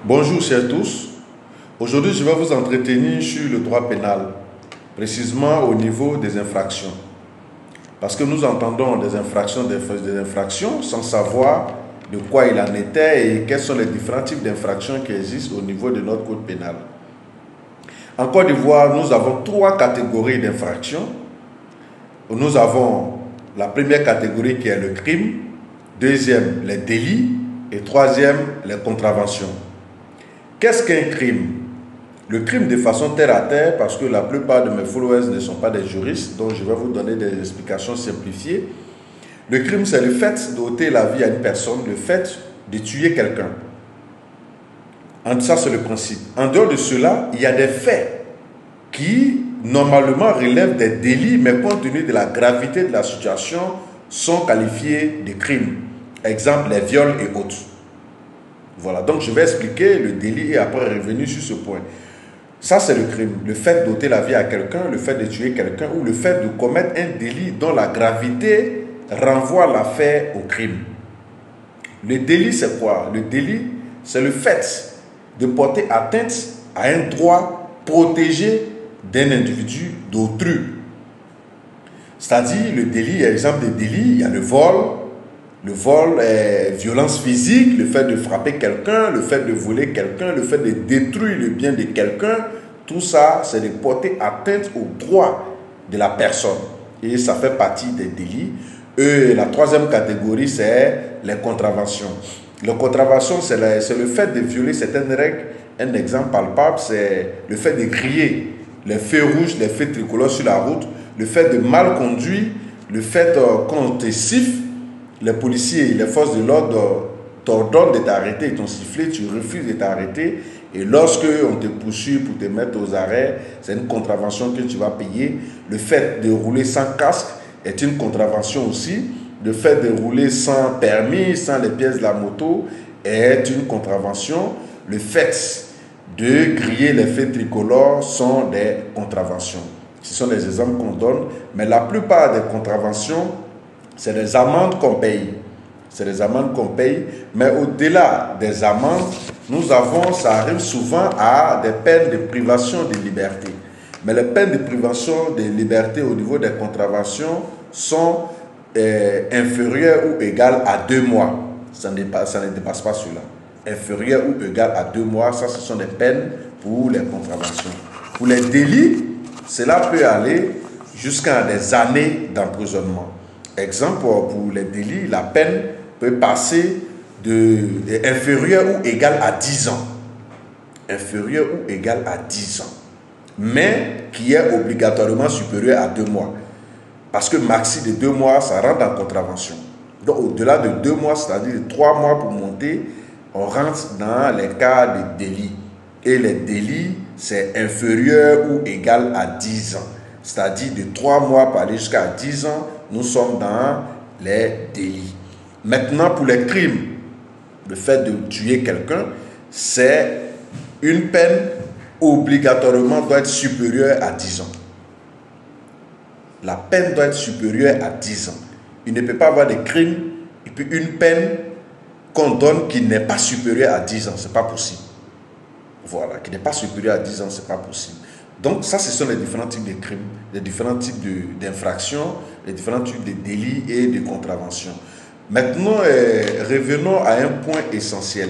Bonjour chers tous. Aujourd'hui, je vais vous entretenir sur le droit pénal, précisément au niveau des infractions. Parce que nous entendons des infractions sans savoir de quoi il en était et quels sont les différents types d'infractions qui existent au niveau de notre code pénal. En Côte d'Ivoire, nous avons trois catégories d'infractions. Nous avons la première catégorie qui est le crime, deuxième, les délits et troisième, les contraventions. Qu'est-ce qu'un crime? Le crime de façon terre à terre, parce que la plupart de mes followers ne sont pas des juristes, donc je vais vous donner des explications simplifiées. Le crime, c'est le fait d'ôter la vie à une personne, le fait de tuer quelqu'un. Ça, c'est le principe. En dehors de cela, il y a des faits qui, normalement, relèvent des délits, mais compte tenu de la gravité de la situation, sont qualifiés de crimes. Exemple, les viols et autres. Voilà, donc je vais expliquer le délit et après revenir sur ce point. Ça, c'est le crime. Le fait d'ôter la vie à quelqu'un, le fait de tuer quelqu'un ou le fait de commettre un délit dont la gravité renvoie l'affaire au crime. Le délit, c'est quoi? Le délit, c'est le fait de porter atteinte à un droit protégé d'un individu d'autrui. C'est-à-dire, le délit, il y a exemple de délit, il y a le vol est violence physique, le fait de frapper quelqu'un, le fait de voler quelqu'un, le fait de détruire le bien de quelqu'un, tout ça, c'est de porter atteinte aux droits de la personne. Et ça fait partie des délits. Et la troisième catégorie, c'est les contraventions. Les contraventions, c'est le fait de violer certaines règles. Un exemple palpable, c'est le fait de griller les feux rouges, les feux tricolores sur la route, le fait de mal conduire, le fait qu'on te siffle, les policiers et les forces de l'ordre t'ordonnent de t'arrêter, ils t'ont sifflé, tu refuses de t'arrêter. Et lorsque on te poursuit pour te mettre aux arrêts, c'est une contravention que tu vas payer. Le fait de rouler sans casque est une contravention aussi. Le fait de rouler sans permis, sans les pièces de la moto est une contravention. Le fait de griller les feux tricolores sont des contraventions. Ce sont des exemples qu'on donne, mais la plupart des contraventions, c'est des amendes qu'on paye. C'est des amendes qu'on paye. Mais au-delà des amendes, ça arrive souvent à des peines de privation de liberté. Mais les peines de privation de liberté au niveau des contraventions sont inférieures ou égales à 2 mois. Ça ne dépasse pas cela. Inférieures ou égales à 2 mois, ça ce sont des peines pour les contraventions. Pour les délits, cela peut aller jusqu'à des années d'emprisonnement. Exemple, pour les délits, la peine peut passer inférieure ou égale à 10 ans. Inférieure ou égale à 10 ans. Mais qui est obligatoirement supérieure à 2 mois. Parce que maxi de 2 mois, ça rentre en contravention. Donc au-delà de 2 mois, c'est-à-dire de 3 mois pour monter, on rentre dans les cas de délits. Et les délits, c'est inférieur ou égal à 10 ans. C'est-à-dire de 3 mois pour aller jusqu'à 10 ans, nous sommes dans les délits. Maintenant, pour les crimes, le fait de tuer quelqu'un, c'est une peine obligatoirement doit être supérieure à 10 ans. La peine doit être supérieure à 10 ans. Il ne peut pas avoir de crime et puis une peine qu'on donne qui n'est pas supérieure à 10 ans. Ce n'est pas possible. Voilà, qui n'est pas supérieure à 10 ans, ce n'est pas possible. Donc ça, ce sont les différents types de crimes, les différents types d'infractions, les différents types de délits et de contraventions. Maintenant, revenons à un point essentiel.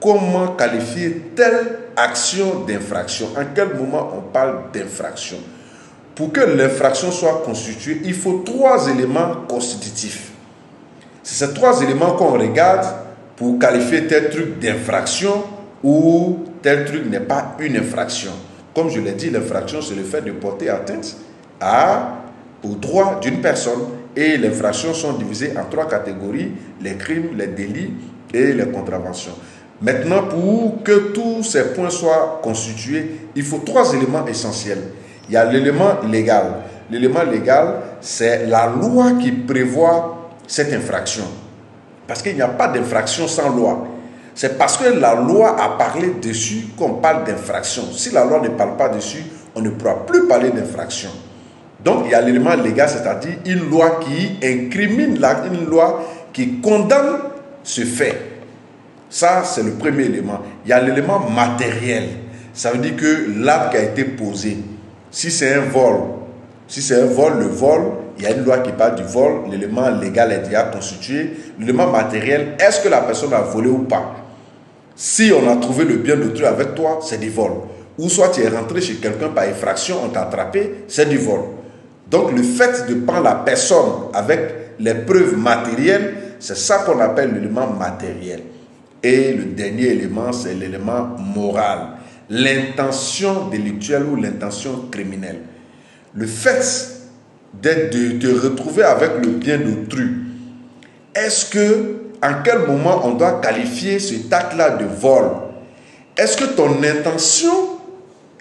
Comment qualifier telle action d'infraction? En quel moment on parle d'infraction? Pour que l'infraction soit constituée, il faut 3 éléments constitutifs. C'est ces 3 éléments qu'on regarde pour qualifier tel truc d'infraction ou tel truc n'est pas une infraction. Comme je l'ai dit, l'infraction, c'est le fait de porter atteinte aux droits d'une personne. Et les infractions sont divisées en 3 catégories, les crimes, les délits et les contraventions. Maintenant, pour que tous ces points soient constitués, il faut 3 éléments essentiels. Il y a l'élément légal. L'élément légal, c'est la loi qui prévoit cette infraction. Parce qu'il n'y a pas d'infraction sans loi. C'est parce que la loi a parlé dessus qu'on parle d'infraction. Si la loi ne parle pas dessus, on ne pourra plus parler d'infraction. Donc, il y a l'élément légal, c'est-à-dire une loi qui incrimine, une loi qui condamne ce fait. Ça, c'est le premier élément. Il y a l'élément matériel. Ça veut dire que l'acte qui a été posé, si c'est un vol, le vol, il y a une loi qui parle du vol, l'élément légal est déjà constitué. L'élément matériel, est-ce que la personne a volé ou pas? Si on a trouvé le bien d'autrui avec toi, c'est du vol. Ou soit tu es rentré chez quelqu'un par effraction, on t'a attrapé, c'est du vol. Donc le fait de prendre la personne avec les preuves matérielles, c'est ça qu'on appelle l'élément matériel. Et le dernier élément, c'est l'élément moral. L'intention délictuelle ou l'intention criminelle. Le fait de te retrouver avec le bien d'autrui, est-ce que, en quel moment on doit qualifier cet acte-là de vol? Est-ce que ton intention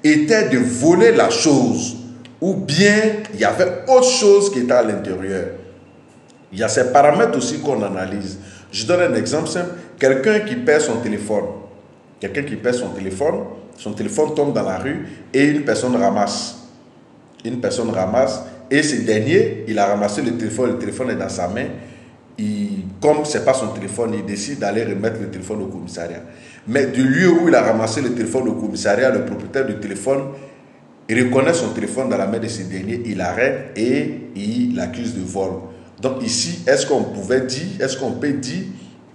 était de voler la chose ou bien il y avait autre chose qui était à l'intérieur? Il y a ces paramètres aussi qu'on analyse. Je donne un exemple simple. Quelqu'un qui perd son téléphone. Son téléphone tombe dans la rue et une personne ramasse. Et ce dernier, il a ramassé le téléphone est dans sa main. Comme ce n'est pas son téléphone, il décide d'aller remettre le téléphone au commissariat. Mais du lieu où il a ramassé le téléphone au commissariat, le propriétaire du téléphone, il reconnaît son téléphone dans la main de ce dernier, il arrête et il l'accuse de vol. Donc ici, est-ce qu'on peut dire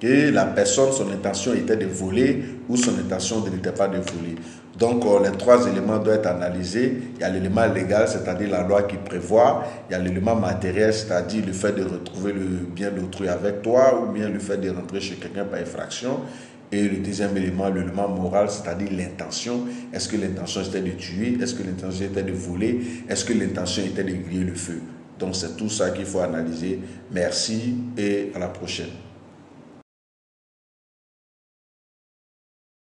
que la personne, son intention était de voler ou son intention n'était pas de voler? Donc les trois éléments doivent être analysés. Il y a l'élément légal, c'est-à-dire la loi qui prévoit. Il y a l'élément matériel, c'est-à-dire le fait de retrouver le bien d'autrui avec toi ou bien le fait de rentrer chez quelqu'un par effraction. Et le deuxième élément, l'élément moral, c'est-à-dire l'intention. Est-ce que l'intention était de tuer? Est-ce que l'intention était de voler? Est-ce que l'intention était de griller le feu? Donc c'est tout ça qu'il faut analyser. Merci et à la prochaine.